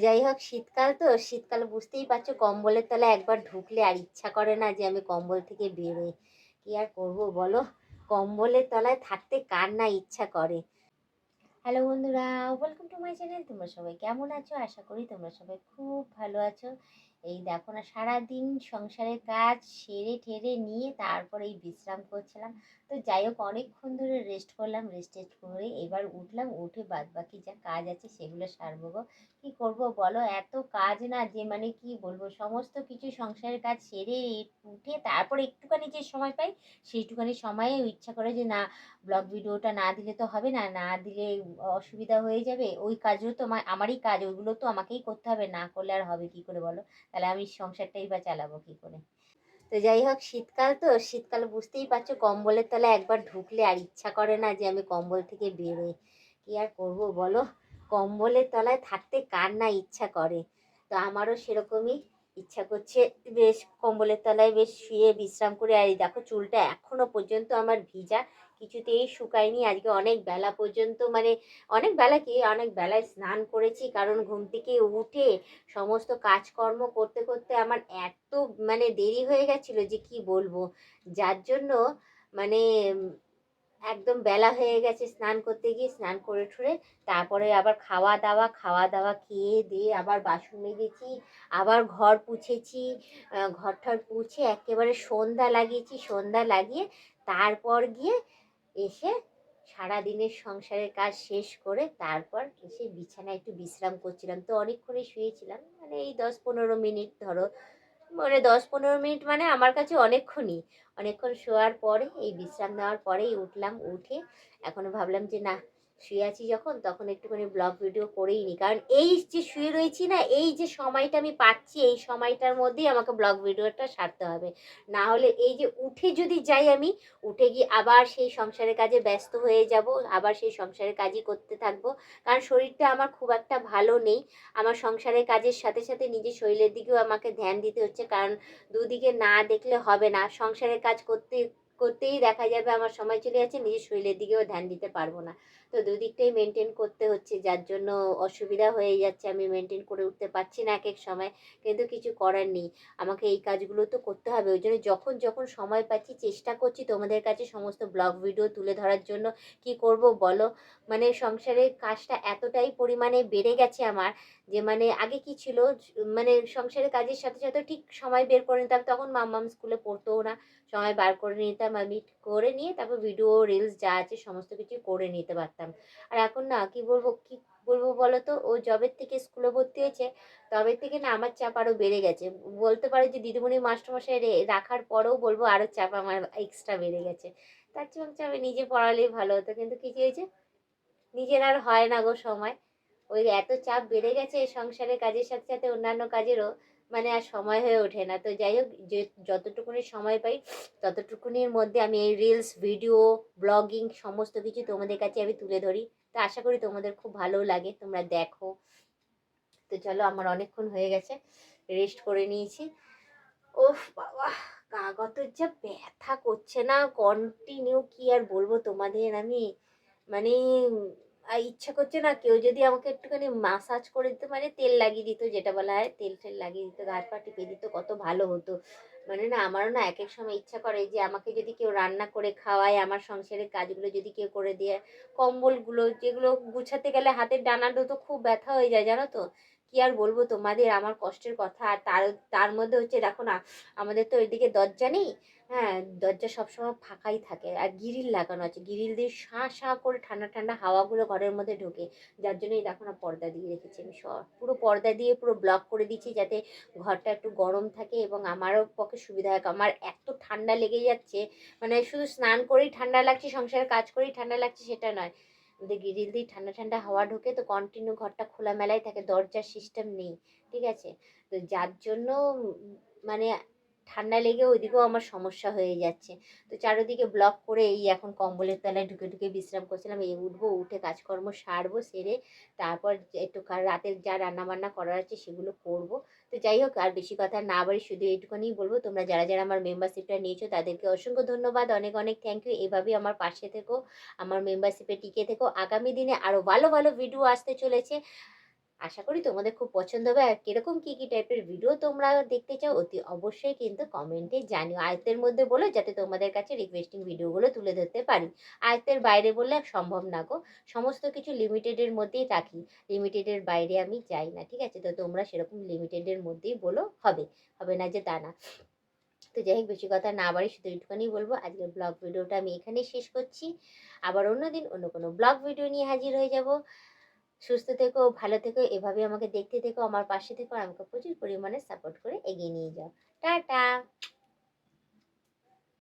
যাই হোক, শীতকাল তো শীতকাল বুঝতেই পারছো, কম্বলের তলায় একবার ঢুকলে আর ইচ্ছা করে না যে আমি কম্বল থেকে বেরোই। কি আর করব বলো, কম্বলের তলায় থাকতে কার না ইচ্ছা করে। হ্যালো বন্ধুরা, ওয়েলকাম টু মাই চ্যানেল। তোমরা সবাই কেমন আছো? আশা করি তোমরা সবাই খুব ভালো আছো। এই দেখো না, সারাদিন সংসারের কাজ সেরে ঠেরে নিয়ে তারপরে এই বিশ্রাম করছিলাম। তো যাই হোক, অনেকক্ষণ ধরে রেস্ট করলাম, রেস্ট করে এবার উঠলাম, উঠে বাদ বাকি যা কাজ আছে সেগুলো সারবো গো। কি করব বলো, এত কাজ না যে মানে কি বলবো, সমস্ত কিছু সংসারের কাজ সেরে উঠে তারপরে একটুখানি যে সময় পাই সেইটুখানি সময়ে ইচ্ছা করে যে না, ব্লগ ভিডিওটা না দিলে তো হবে না, না দিলে অসুবিধা হয়ে যাবে। ওই কাজও তো আমারই কাজ, ওইগুলো তো আমাকেই করতে হবে, না করলে আর হবে কি করে বলো? তাহলে আমি সংসারটাই বা চালাবো কি করে? তো যাই হোক, শীতকাল তো শীতকাল বুঝতেই পারছো, কম্বলের তলায় একবার ঢুকলে আর ইচ্ছা করে না যে আমি কম্বল থেকে বেরোই। কি আর করব বলো, কম্বলের তলায় থাকতে কার না ইচ্ছা করে। তো আমারও সেরকমই ইচ্ছা করছে, বেশ কম্বলের তলায় বেশ শুয়ে বিশ্রাম করে। আর এই দেখো, চুলটা এখনো পর্যন্ত আমার ভিজা, কিছুতেই শুকায়নি। আজকে অনেক বেলা পর্যন্ত, মানে অনেক বেলা কি, অনেক বেলায় স্নান করেছি, কারণ ঘুম থেকে উঠে সমস্ত কাজকর্ম করতে করতে আমার এত মানে দেরি হয়ে গেছিল যে কি বলবো। যার জন্য মানে একদম বেলা হয়ে গেছে স্নান করতে গিয়ে। স্নান করে ঠুরে তারপরে আবার খাওয়া দাওয়া খেয়ে দিয়ে আবার বাসন মেজেছি, আবার ঘর পুছেছি। ঘর ঠর পুছে একেবারে সন্ধ্যা লাগিয়েছি, সন্ধ্যা লাগিয়ে তারপর গিয়ে এসে সারাদিনের সংসারের কাজ শেষ করে তারপর এসে বিছানায় একটু বিশ্রাম করছিলাম। তো অনেকক্ষণই শুয়েছিলাম, মানে এই 10-15 মিনিট ধরো, মানে 10-15 মিনিট মানে আমার কাছে অনেকক্ষণই। অনেকক্ষণ শোয়ার পরে এই বিশ্রাম নেওয়ার পরেই উঠলাম, উঠে এখনো ভাবলাম যে না, শুয়ে আছি যখন, তখন একটুখানি ব্লগ ভিডিও করেই নি, কারণ এই যে শুয়ে রয়েছি না, এই যে সময়টা আমি পাচ্ছি, এই সময়টার মধ্যেই আমাকে ব্লগ ভিডিওটা সারতে হবে। না হলে এই যে উঠে যদি যাই আমি, উঠে গিয়ে আবার সেই সংসারের কাজে ব্যস্ত হয়ে যাব, আবার সেই সংসারের কাজই করতে থাকবো। কারণ শরীরটা আমার খুব একটা ভালো নেই। আমার সংসারের কাজের সাথে সাথে নিজের শরীরের দিকেও আমাকে ধ্যান দিতে হচ্ছে, কারণ দুদিকে না দেখলে হবে না। সংসারের কাজ করতে করতেই দেখা যাবে আমার সময় চলে যাচ্ছে, নিজের শরীরের দিকেও ধ্যান দিতে পারবো না। তো দুদিকটাই মেনটেন করতে হচ্ছে, যার জন্য অসুবিধা হয়ে যাচ্ছে, আমি মেনটেন করে উঠতে পারছি না এক এক সময়। কিন্তু কিছু করার নেই, আমাকে এই কাজগুলো তো করতে হবে। ওই জন্য যখন যখন সময় পাচ্ছি চেষ্টা করছি তোমাদের কাছে সমস্ত ব্লগ ভিডিও তুলে ধরার জন্য। কি করব বলো, মানে সংসারের কাজটা এতটাই পরিমাণে বেড়ে গেছে আমার, যে মানে আগে কি ছিল, মানে সংসারের কাজের সাথে সাথে ঠিক সময় বের করে নিতাম, তখন মাম্মাম স্কুলে পড়তেও না, সময় বার করে নিতাম আমি, করে নিয়ে তারপর ভিডিও রিলস যা আছে সমস্ত কিছু করে নিতে পারতাম। আর এখন না, কি বলবো বলো তো, ও যবের থেকে স্কুলে ভর্তি হয়েছে তবে থেকে না আমার চাপ আরো বেড়ে গেছে। বলতে পারো যে দিদিমণি মাস্টারমশাই রাখার পরেও বলবো আরো চাপ আমার এক্সট্রা বেড়ে গেছে। তার চেয়ে হচ্ছে আমি নিজে পড়ালেই ভালো হতো, কিন্তু কি হয়েছে, নিজের আর হয় না গো সময়। ওই এত চাপ বেড়ে গেছে সংসারের কাজের সাথে সাথে অন্যান্য কাজেরও, মানে আর সময় হয়ে ওঠে না। তো যাই হোক, যে যতটুকুনি সময় পাই ততটুকুনির মধ্যে আমি এই রিলস ভিডিও ব্লগিং সমস্ত কিছু তোমাদের কাছে আমি তুলে ধরি। তো আশা করি তোমাদের খুব ভালো লাগে, তোমরা দেখো। তো চলো, আমার অনেকক্ষণ হয়ে গেছে, রেস্ট করে নিয়েছি। ওফ বাবা, গা গত যা ব্যথা করছে না কন্টিনিউ, কি আর বলবো তোমাদের আমি, মানে ইচ্ছা করছে না কেউ যদি আমাকে একটুখানি মাসাজ করে দিত, মানে তেল লাগিয়ে দিত, যেটা বলা হয় তেল টেল লাগিয়ে দিত, গা পা টিপে দিত, কত ভালো হতো। মানে না, আমারও না এক এক সময় ইচ্ছা করে যে আমাকে যদি কেউ রান্না করে খাওয়ায়, আমার সংসারের কাজগুলো যদি কেউ করে দিয়ে, কম্বলগুলো যেগুলো গুছাতে গেলে হাতের ডানাটা তো খুব ব্যথা হয়ে যায় জানো তো। কি আর বলবো তোমাদের আমার কষ্টের কথা। আর তার তার মধ্যে হচ্ছে দেখো না, আমাদের তো ওইদিকে দরজা নেই। হ্যাঁ, দরজা সবসময় ফাঁকাই থাকে, আর গ্রিল লাগানো আছে, গ্রিল দিয়ে শাঁ শাঁ করে ঠান্ডা ঠান্ডা হাওয়াগুলো ঘরের মধ্যে ঢোকে। যার জন্যই দেখো না, পর্দা দিয়ে রেখেছি আমি, সব পুরো পর্দা দিয়ে পুরো ব্লক করে দিচ্ছি, যাতে ঘরটা একটু গরম থাকে এবং আমারও পক্ষে সুবিধা হয়। আমার এত ঠান্ডা লেগে যাচ্ছে, মানে শুধু স্নান করেই ঠান্ডা লাগছে, সংসারের কাজ করেই ঠান্ডা লাগছে সেটা নয়, আমাদের গ্রিল দিয়ে ঠান্ডা ঠান্ডা হাওয়া ঢোকে, তো কন্টিনিউ ঘরটা খোলামেলাই থাকে, দরজার সিস্টেম নেই। ঠিক আছে, তো যার জন্য মানে ঠান্ডা লেগে ওইদিকেও আমার সমস্যা হয়ে যাচ্ছে। তো চারিদিকে ব্লক করে এই এখন কম্বলের তলায় ঢুকে ঢুকে বিশ্রাম করছিলাম। এই উঠবো, উঠে কাজকর্ম সারবো, সেরে তারপর একটু রাতের যা রান্না বান্না করার আছে সেগুলো করব। তো যাই হোক, আর বেশি কথা না বাড়ি, শুধু এইটুকুনি বলবো, তোমরা যারা যারা আমার মেম্বারশিপটা নিয়েছো তাদেরকে অসংখ্য ধন্যবাদ, অনেক অনেক থ্যাংক ইউ। এভাবেই আমার পাশে থেকো, আমার মেম্বারশিপে টিকে থেকো। আগামী দিনে আরো ভালো ভালো ভিডিও আসতে চলেছে। আশা করি তোমাদের খুব পছন্দ হবে। আর কিরকম কি কি টাইপের ভিডিও তোমরা দেখতে চাও অতি অবশ্যই কিন্তু কমেন্টে জানিও। আয়ত্তের মধ্যে বলো যাতে তোমাদের কাছে রিকোয়েস্টিং ভিডিওগুলো তুলে ধরতে পারি। আয়ত্তের বাইরে বললে সম্ভব না গো। সমস্ত কিছু লিমিটেডের মধ্যেই রাখি, লিমিটেডের বাইরে আমি যাই না, ঠিক আছে? তো তোমরা সেরকম লিমিটেডের মধ্যেই বলো, হবে, হবে না যে তা না। তো যাই হোক, বেশি কথা না বাড়ি শুধু একটুখানি বলবো আজকের ব্লগ ভিডিওটা আমি এখানেই শেষ করছি। আবার অন্যদিন অন্য কোনো ব্লগ ভিডিও নিয়ে হাজির হয়ে যাব। সুস্থ থেকো, ভালো থেকো, এভাবে আমাকে দেখতে থেকো, আমার পাশে থেকো, আর আমাকে প্রচুর পরিমাণে সাপোর্ট করে এগিয়ে নিয়ে যাও। টাটা।